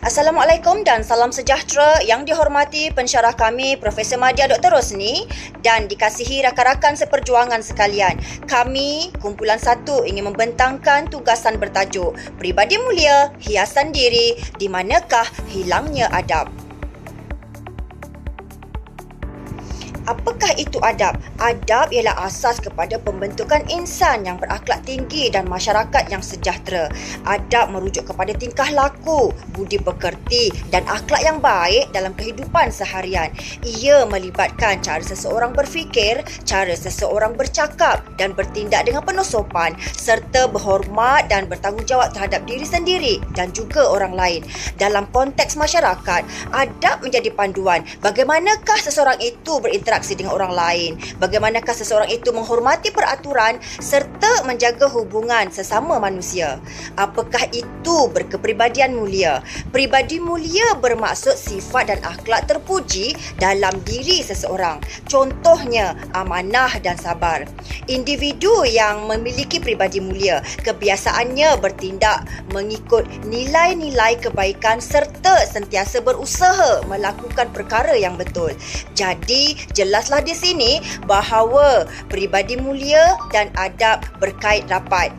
Assalamualaikum dan salam sejahtera yang dihormati pensyarah kami Profesor Madya Dr. Rosni dan dikasihi rakan-rakan seperjuangan sekalian. Kami, Kumpulan 1 ingin membentangkan tugasan bertajuk Pribadi Mulia, Hiasan Diri, di manakah hilangnya adab? Apakah itu adab? Adab ialah asas kepada pembentukan insan yang berakhlak tinggi dan masyarakat yang sejahtera. Adab merujuk kepada tingkah laku, budi pekerti dan akhlak yang baik dalam kehidupan seharian. Ia melibatkan cara seseorang berfikir, cara seseorang bercakap dan bertindak dengan penuh sopan serta berhormat dan bertanggungjawab terhadap diri sendiri dan juga orang lain. Dalam konteks masyarakat, adab menjadi panduan bagaimanakah seseorang itu berinteraksi dengan orang lain, bagaimanakah seseorang itu menghormati peraturan serta menjaga hubungan sesama manusia. Apakah itu berkepribadian mulia? Pribadi mulia bermaksud sifat dan akhlak terpuji dalam diri seseorang. Contohnya, amanah dan sabar. Individu yang memiliki pribadi mulia kebiasaannya bertindak mengikut nilai-nilai kebaikan serta sentiasa berusaha melakukan perkara yang betul. Jadi, jelaslah di sini bahawa pribadi mulia dan adab berkait rapat.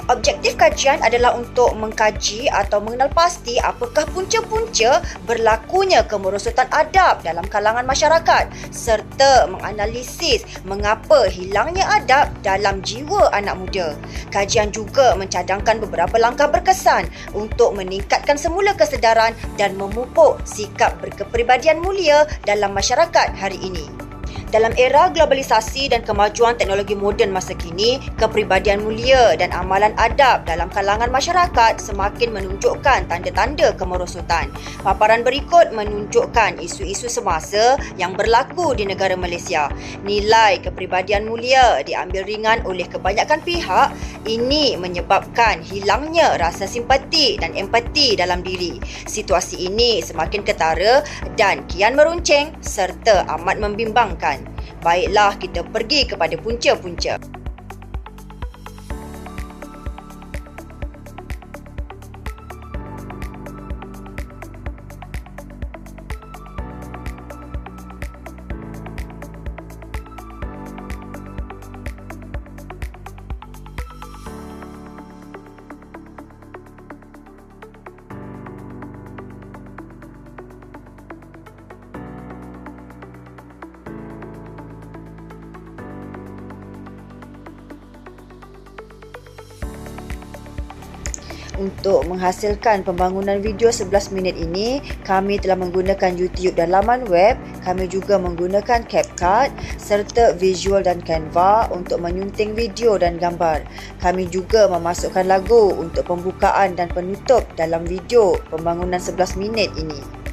Objektif kajian adalah untuk mengkaji atau mengenal pasti apakah punca-punca berlakunya kemerosotan adab dalam kalangan masyarakat serta menganalisis mengapa hilangnya adab dalam jiwa anak muda. Kajian juga mencadangkan beberapa langkah berkesan untuk meningkatkan semula kesedaran dan memupuk sikap berkepribadian mulia dalam masyarakat hari ini. Dalam era globalisasi dan kemajuan teknologi moden masa kini, kepribadian mulia dan amalan adab dalam kalangan masyarakat semakin menunjukkan tanda-tanda kemerosotan. Paparan berikut menunjukkan isu-isu semasa yang berlaku di negara Malaysia. Nilai kepribadian mulia diambil ringan oleh kebanyakan pihak. Ini menyebabkan hilangnya rasa simpati dan empati dalam diri. Situasi ini semakin ketara dan kian meruncing serta amat membimbangkan. Baiklah, kita pergi kepada punca-punca. Untuk menghasilkan pembangunan video 11 minit ini, kami telah menggunakan YouTube dan laman web. Kami juga menggunakan CapCut serta visual dan Canva untuk menyunting video dan gambar. Kami juga memasukkan lagu untuk pembukaan dan penutup dalam video pembangunan 11 minit ini.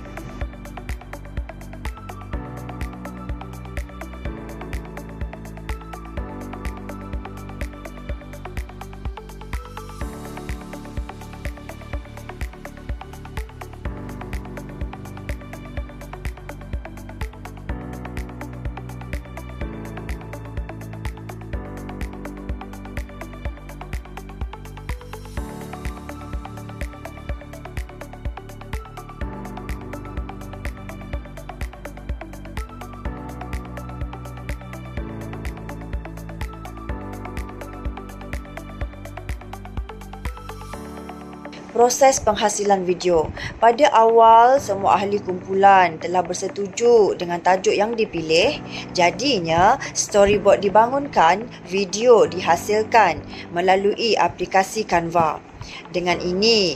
Proses penghasilan video. Pada awal, semua ahli kumpulan telah bersetuju dengan tajuk yang dipilih. Jadinya, storyboard dibangunkan, video dihasilkan melalui aplikasi Canva. Dengan ini,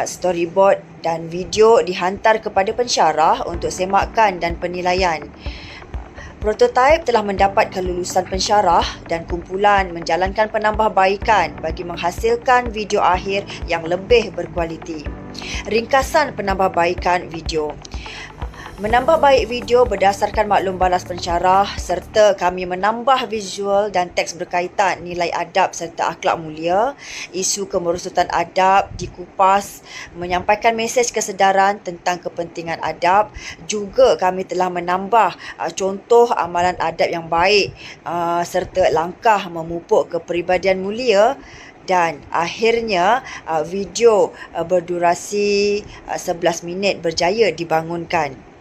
storyboard dan video dihantar kepada pensyarah untuk semakan dan penilaian. Prototipe telah mendapat kelulusan pensyarah dan kumpulan menjalankan penambahbaikan bagi menghasilkan video akhir yang lebih berkualiti. Ringkasan penambahbaikan video. Menambah baik video berdasarkan maklum balas pensyarah serta kami menambah visual dan teks berkaitan nilai adab serta akhlak mulia. Isu kemerosotan adab dikupas, menyampaikan mesej kesedaran tentang kepentingan adab. Juga kami telah menambah contoh amalan adab yang baik serta langkah memupuk kepribadian mulia Dan akhirnya video berdurasi 11 minit berjaya dibangunkan.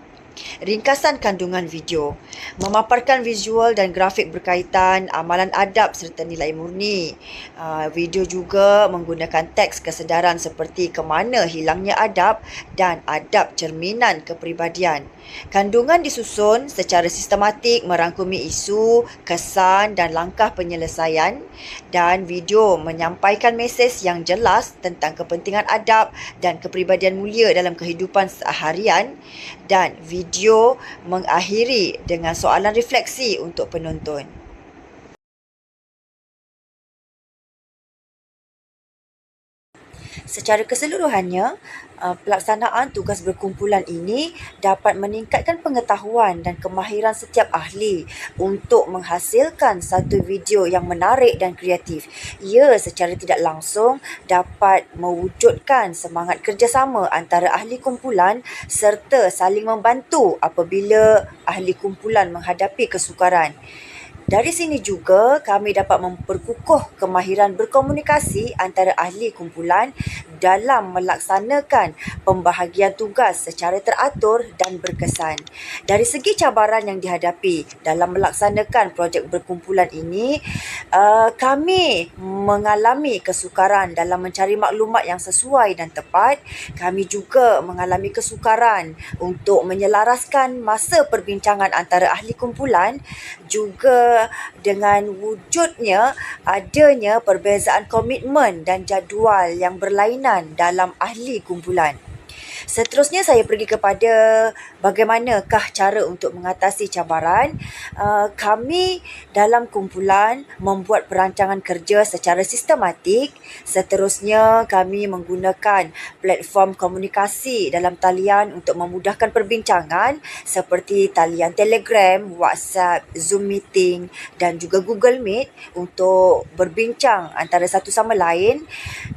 Ringkasan kandungan video memaparkan visual dan grafik berkaitan amalan adab serta nilai murni. Video juga menggunakan teks kesedaran seperti ke mana hilangnya adab dan adab cerminan kepribadian. Kandungan disusun secara sistematik merangkumi isu, kesan dan langkah penyelesaian, dan video menyampaikan mesej yang jelas tentang kepentingan adab dan kepribadian mulia dalam kehidupan seharian, dan video mengakhiri dengan soalan refleksi untuk penonton. Secara keseluruhannya, pelaksanaan tugas berkumpulan ini dapat meningkatkan pengetahuan dan kemahiran setiap ahli untuk menghasilkan satu video yang menarik dan kreatif. Ia secara tidak langsung dapat mewujudkan semangat kerjasama antara ahli kumpulan serta saling membantu apabila ahli kumpulan menghadapi kesukaran. Dari sini juga kami dapat memperkukuh kemahiran berkomunikasi antara ahli kumpulan dalam melaksanakan pembahagian tugas secara teratur dan berkesan. Dari segi cabaran yang dihadapi dalam melaksanakan projek berkumpulan ini, kami mengalami kesukaran dalam mencari maklumat yang sesuai dan tepat. Kami juga mengalami kesukaran untuk menyelaraskan masa perbincangan antara ahli kumpulan, juga dengan wujudnya adanya perbezaan komitmen dan jadual yang berlainan dalam ahli kumpulan. Seterusnya saya pergi kepada bagaimanakah cara untuk mengatasi cabaran. Kami dalam kumpulan membuat perancangan kerja secara sistematik. Seterusnya kami menggunakan platform komunikasi dalam talian untuk memudahkan perbincangan seperti talian Telegram, WhatsApp, Zoom Meeting dan juga Google Meet untuk berbincang antara satu sama lain.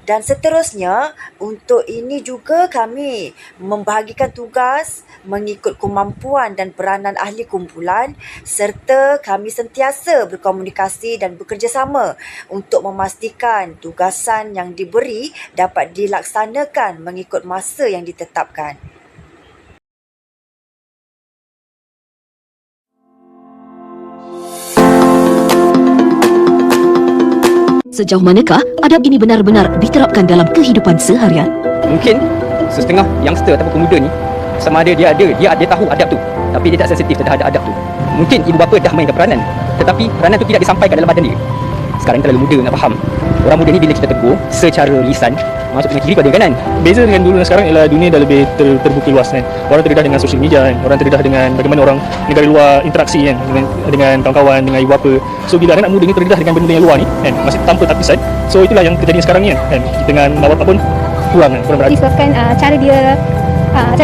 Dan seterusnya, untuk ini juga kami membahagikan tugas mengikut kemampuan dan peranan ahli kumpulan, serta kami sentiasa berkomunikasi dan bekerjasama untuk memastikan tugasan yang diberi dapat dilaksanakan mengikut masa yang ditetapkan. Sejauh manakah adab ini benar-benar diterapkan dalam kehidupan seharian? Mungkin setengah youngster ataupun pemuda ni sama ada dia tahu adab tu, tapi dia tak sensitif terhadap adab tu. Mungkin ibu bapa dah mainkan peranan, tetapi peranan tu tidak disampaikan dalam badan dia. Sekarang terlalu muda nak faham. Orang muda ni bila kita tegur secara lisan, masuk dengan kiri pada kanan. Beza dengan dulu dan sekarang ialah dunia dah lebih terbuka luas kan. Orang terdedah dengan sosial media kan. Orang terdedah dengan bagaimana orang negara luar interaksi kan dengan kawan-kawan, dengan ibu bapa. So bila anak muda ni terdedah dengan benda yang luar ni kan, masih tanpa tapisan. So itulah yang terjadi sekarang ni kan. Kita dengan mak bapak pun kurang berani. Disebabkan cara dia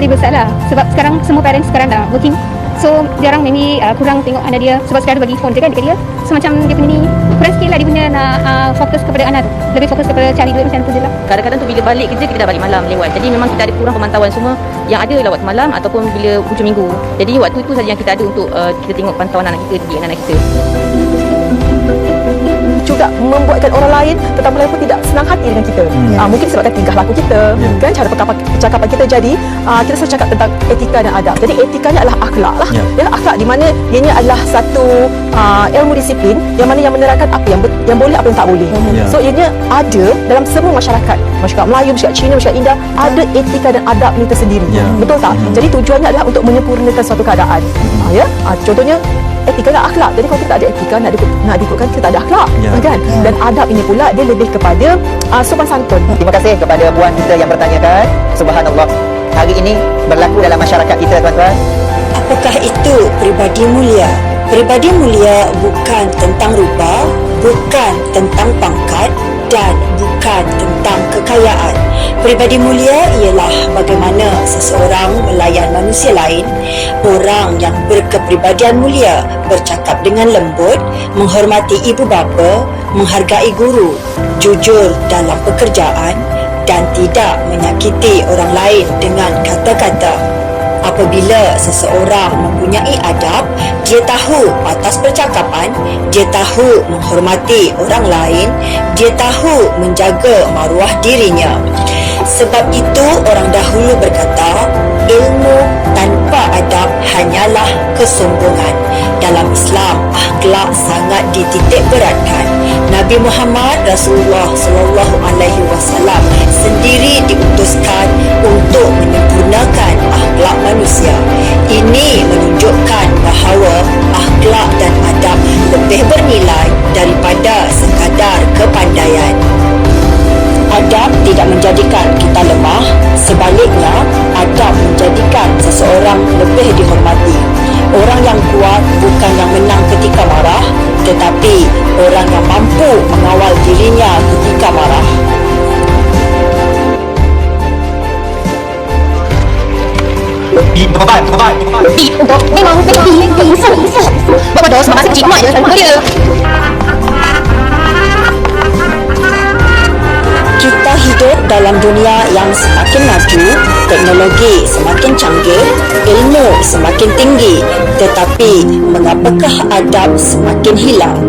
besar lah. Sebab sekarang semua parents sekarang dah working. So jarang maybe kurang tengok anak dia sebab sekarang bagi phone je kan dekat dia. So macam dia punya ni kurang sikit lah dia punya nak fokus kepada anak tu. Lebih fokus kepada cari duit macam tu je lah. Kadang-kadang tu bila balik kerja kita dah balik malam lewat. Jadi memang kita ada kurang pemantauan semua yang ada lah waktu malam ataupun bila hujung minggu. Jadi waktu itu saja yang kita ada untuk kita tengok pantauan anak kita, didik anak kita. Juga membuatkan orang lain, tetamu lain pun tidak senang hati dengan kita. Mungkin sebabkan tingkah laku kita, kan, cara percakapan kita. Jadi kita selalu cakap tentang etika dan adab. Jadi etikanya adalah akhlak lah. Akhlak di mana ianya adalah satu ilmu disiplin yang mana yang menerangkan apa yang boleh, apa yang tak boleh. So ianya ada dalam semua masyarakat Melayu, masyarakat Cina, masyarakat India, ada etika dan adab ni tersendiri. Betul tak? Jadi tujuannya adalah untuk menyempurnakan suatu keadaan. Contohnya etika dan akhlak. Jadi kalau kita tak ada etika, nak diikutkan, kita tak ada akhlak, kan? Dan adab ini pula dia lebih kepada sopan santun. Terima kasih kepada puan kita yang bertanyakan. Subhanallah, hari ini berlaku dalam masyarakat kita, tuan-tuan. Apakah itu pribadi mulia? Pribadi mulia bukan tentang rupa, bukan tentang pangkat dan bukan tentang kekayaan. Pribadi mulia ialah bagaimana seseorang melayan manusia lain. Orang yang berkepribadian mulia bercakap dengan lembut, menghormati ibu bapa, menghargai guru, jujur dalam pekerjaan dan tidak menyakiti orang lain dengan kata-kata. Apabila seseorang mempunyai adab, dia tahu batas percakapan, dia tahu menghormati orang lain, dia tahu menjaga maruah dirinya. Sebab itu orang dahulu berkata, ilmu tanpa adab hanyalah kesombongan. Dalam Islam, akhlak sangat dititik beratkan. Nabi Muhammad Rasulullah SAW sendiri diutuskan untuk menyempurnakan akhlak manusia. Ini menunjukkan bahawa akhlak dan adab lebih bernilai daripada sekadar kepandaian. Adab tidak menjadikan kita lemah, sebaliknya adab menjadikan seseorang lebih dihormati. Orang yang kuat bukan yang menang ketika marah, tetapi orang yang mampu mengawal dirinya ketika marah. Untuk memang bisa. Bapak dos, makasih cik mak je sama dia. Kita hidup dalam dunia yang semakin maju, teknologi semakin canggih, ilmu semakin tinggi. Tetapi, mengapakah adab semakin hilang?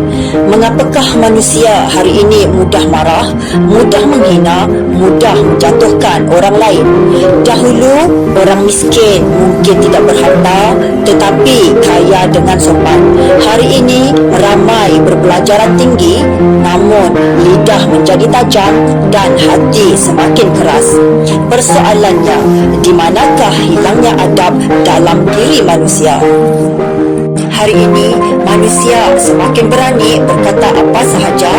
Mengapakah manusia hari ini mudah marah, mudah menghina, mudah menjatuhkan orang lain? Dahulu, orang miskin mungkin tidak berharta, tetapi kaya dengan sopan. Hari ini, ramai berpelajaran tinggi, namun lidah menjadi tajam dan hati semakin keras. Persoalannya, di manakah hilangnya adab dalam diri manusia? Hari ini, manusia semakin berani berkata apa sahaja.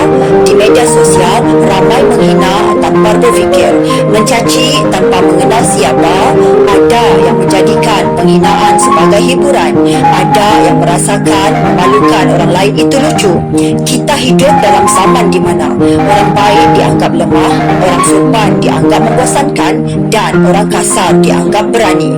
Di media sosial, ramai menghina tanpa berfikir, mencaci tanpa mengenal siapa. Ada yang menjadikan penghinaan sebagai hiburan. Ada yang merasakan memalukan orang lain itu lucu. Kita hidup dalam zaman di mana orang baik dianggap lemah, orang sopan dianggap membosankan, dan orang kasar dianggap berani.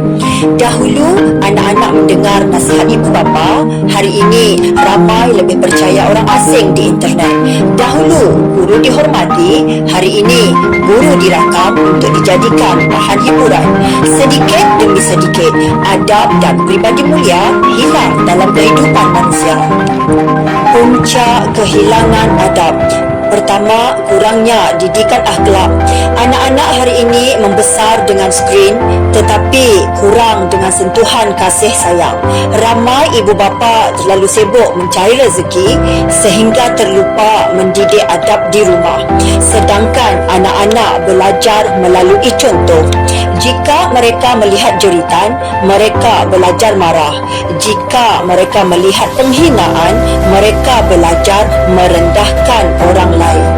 Dahulu, anak-anak mendengar nasihat ibu bapa. Hari ini, ramai lebih percaya orang asing di internet. Dahulu, guru dihormati. Hari ini, guru dirakam untuk dijadikan bahan hiburan. Sedikit demi sedikit, adab dan pribadi mulia hilang dalam kehidupan manusia. Punca kehilangan adab. Pertama, kurangnya didikan akhlak. Anak-anak hari ini membesar dengan skrin, tetapi kurang dengan sentuhan kasih sayang. Ramai ibu bapa terlalu sibuk mencari rezeki sehingga terlupa mendidik adab di rumah. Sedangkan anak-anak belajar melalui contoh. Jika mereka melihat jeritan, mereka belajar marah. Jika mereka melihat penghinaan, mereka belajar merendahkan orang lain.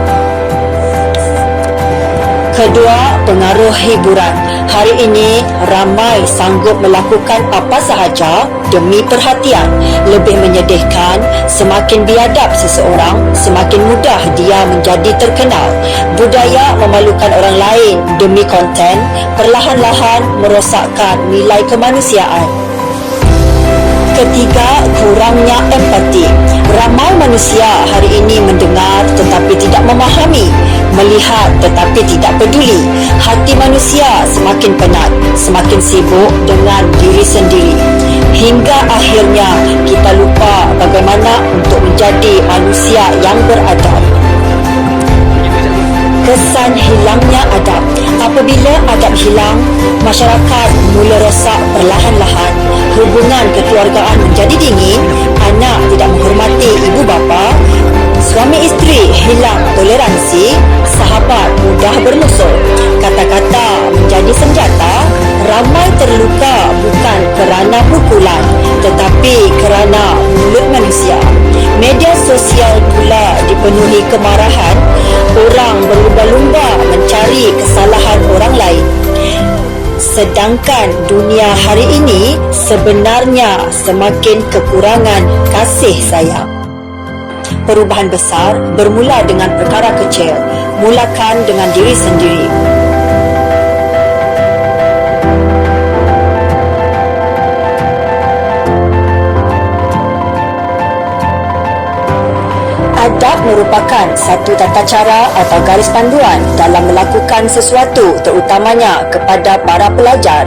Kedua, pengaruh hiburan. Hari ini, ramai sanggup melakukan apa sahaja demi perhatian. Lebih menyedihkan, semakin biadab seseorang, semakin mudah dia menjadi terkenal. Budaya memalukan orang lain demi konten perlahan-lahan merosakkan nilai kemanusiaan. Ketiga, kurangnya empati. Ramai manusia hari ini mendengar tetapi tidak memahami, melihat tetapi tidak peduli. Hati manusia semakin penat, semakin sibuk dengan diri sendiri. Hingga akhirnya kita lupa bagaimana untuk menjadi manusia yang beradab. Kesan hilangnya adab. Apabila adab hilang, masyarakat mula rosak perlahan-lahan. Hubungan kekeluargaan menjadi dingin, anak tidak menghormati ibu bapa, suami isteri hilang toleransi, sahabat mudah bermusuh. Kata-kata menjadi senjata, ramai terluka bukan kerana pukulan, tetapi kerana mulut manusia. Media sosial pula dipenuhi kemarahan. Orang berlumba-lumba mencari kesalahan orang lain. Sedangkan dunia hari ini sebenarnya semakin kekurangan kasih sayang. Perubahan besar bermula dengan perkara kecil. Mulakan dengan diri sendiri. Adab merupakan satu tata cara atau garis panduan dalam melakukan sesuatu, terutamanya kepada para pelajar.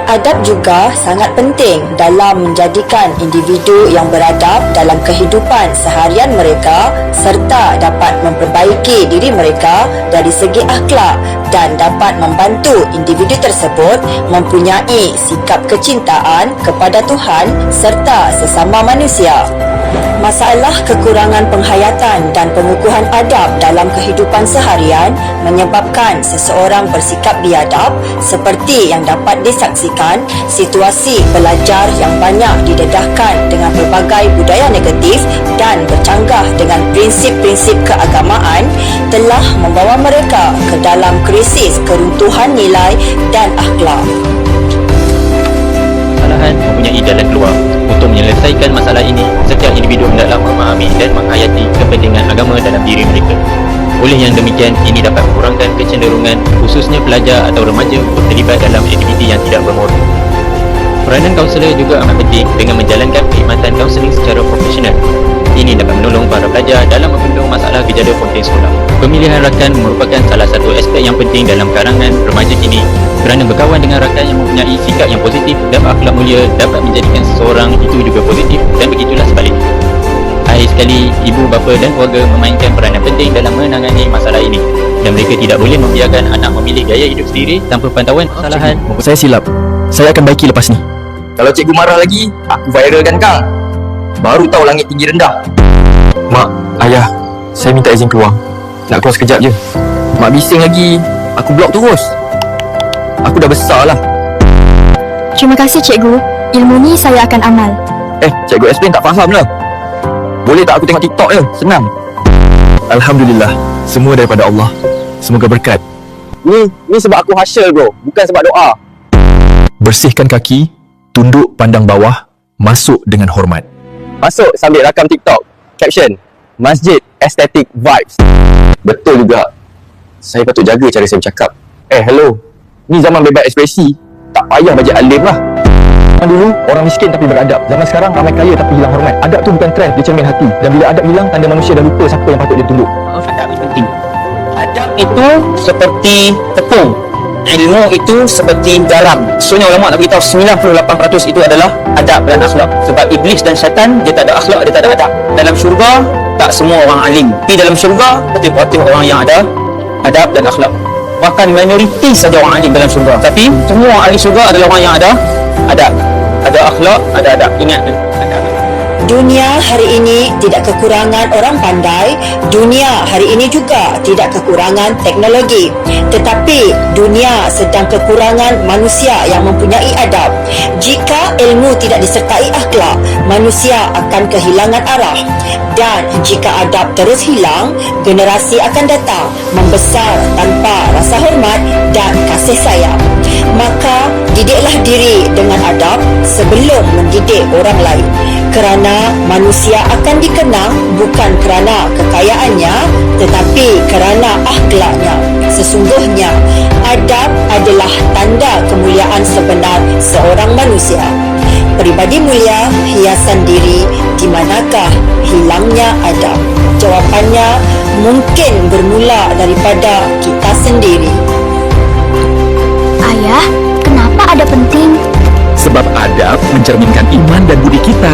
Adab juga sangat penting dalam menjadikan individu yang beradab dalam kehidupan seharian mereka serta dapat memperbaiki diri mereka dari segi akhlak dan dapat membantu individu tersebut mempunyai sikap kecintaan kepada Tuhan serta sesama manusia. Masalah kekurangan penghayatan dan pengukuhan adab dalam kehidupan seharian menyebabkan seseorang bersikap biadab seperti yang dapat disaksikan situasi belajar yang banyak didedahkan dengan pelbagai budaya negatif dan bercanggah dengan prinsip-prinsip keagamaan telah membawa mereka ke dalam krisis keruntuhan nilai dan akhlak. Kesalahan mempunyai jalan keluar. Untuk menyelesaikan masalah ini, setiap individu hendaklah memahami dan menghayati kepentingan agama dalam diri mereka. Oleh yang demikian, ini dapat mengurangkan kecenderungan khususnya pelajar atau remaja untuk terlibat dalam aktiviti yang tidak bermutu. Peranan kaunselor juga amat penting dengan menjalankan perkhidmatan kaunseling secara profesional. Ini dapat menolong para pelajar dalam membendung masalah gejala konten sekolah. Pemilihan rakan merupakan salah satu aspek yang penting dalam karangan remaja kini kerana berkawan dengan rakan yang mempunyai sikap yang positif dan akhlak mulia dapat menjadikan seseorang itu juga positif dan begitulah sebaliknya. Akhir sekali, ibu, bapa dan keluarga memainkan peranan penting dalam menangani masalah ini dan mereka tidak boleh membiarkan anak memilih gaya hidup sendiri tanpa pantauan kesalahan. Saya silap. Saya akan baiki lepas ni. Kalau cikgu marah lagi, aku viralkan kang. Baru tahu langit tinggi rendah. Mak, ayah, saya minta izin keluar. Nak keluar sekejap je. Mak bising lagi. Aku blok terus. Aku dah besar lah. Terima kasih cikgu. Ilmu ni saya akan amal. Cikgu explain tak faham lah. Boleh tak aku tengok TikTok je? Senang. Alhamdulillah, semua daripada Allah. Semoga berkat. Ni sebab aku hasil bro. Bukan sebab doa. Bersihkan kaki, tunduk pandang bawah, masuk dengan hormat. Masuk sambil rakam TikTok. Caption, Masjid Aesthetic Vibes. Betul juga. Saya patut jaga cara saya bercakap. Hello. Ni zaman bebas ekspresi. Tak payah bajet alim lah. Zaman dulu, orang miskin tapi beradab. Zaman sekarang, ramai kaya tapi hilang hormat. Adab tu bukan trend, dia cermin hati. Dan bila adab hilang, tanda manusia dah lupa siapa yang patut dia tunduk. Adab itu penting. Adab itu seperti tepung. Ilmu itu seperti garam. Sebenarnya ulama nak beritahu 98% itu adalah adab dan akhlak. Sebab iblis dan syaitan dia tak ada akhlak, dia tak ada adab. Dalam syurga tak semua orang alim. Tapi dalam syurga betul-betul orang yang ada adab dan akhlak. Bahkan minoriti saja orang alim dalam syurga. Tapi semua orang ahli syurga adalah orang yang ada adab, ada akhlak, ada adab. Ingat adab. Dunia hari ini tidak kekurangan orang pandai, dunia hari ini juga tidak kekurangan teknologi. Tetapi dunia sedang kekurangan manusia yang mempunyai adab. Jika ilmu tidak disertai akhlak, manusia akan kehilangan arah. Dan jika adab terus hilang, generasi akan datang membesar tanpa rasa hormat dan kasih sayang. Maka didiklah diri dengan adab sebelum mendidik orang lain. Kerana manusia akan dikenang bukan kerana kekayaannya tetapi kerana akhlaknya. Sesungguhnya adab adalah tanda kemuliaan sebenar seorang manusia. Peribadi mulia, hiasan diri, di manakah hilangnya adab? Jawapannya mungkin bermula daripada kita sendiri. Ayah, kenapa ada penting? Sebab adab mencerminkan iman dan budi kita.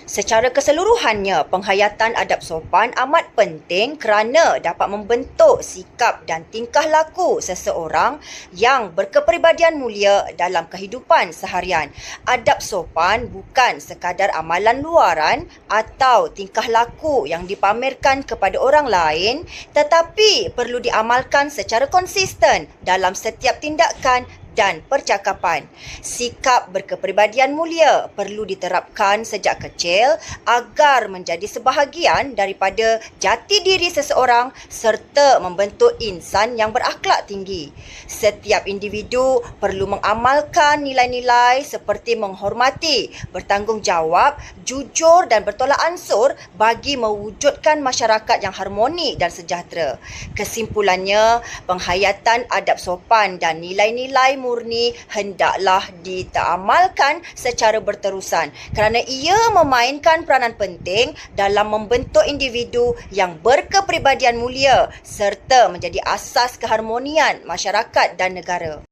Secara keseluruhannya, penghayatan adab sopan amat penting kerana dapat membentuk sikap dan tingkah laku seseorang yang berkepribadian mulia dalam kehidupan seharian. Adab sopan bukan sekadar amalan luaran atau tingkah laku yang dipamerkan kepada orang lain, tetapi perlu diamalkan secara konsisten dalam setiap tindakan dan percakapan. Sikap berkepribadian mulia perlu diterapkan sejak kecil agar menjadi sebahagian daripada jati diri seseorang serta membentuk insan yang berakhlak tinggi. Setiap individu perlu mengamalkan nilai-nilai seperti menghormati, bertanggungjawab, jujur dan bertolak ansur bagi mewujudkan masyarakat yang harmoni dan sejahtera. Kesimpulannya, penghayatan adab sopan dan nilai-nilai murni hendaklah ditaamalkan secara berterusan kerana ia memainkan peranan penting dalam membentuk individu yang berkepribadian mulia serta menjadi asas keharmonian masyarakat dan negara.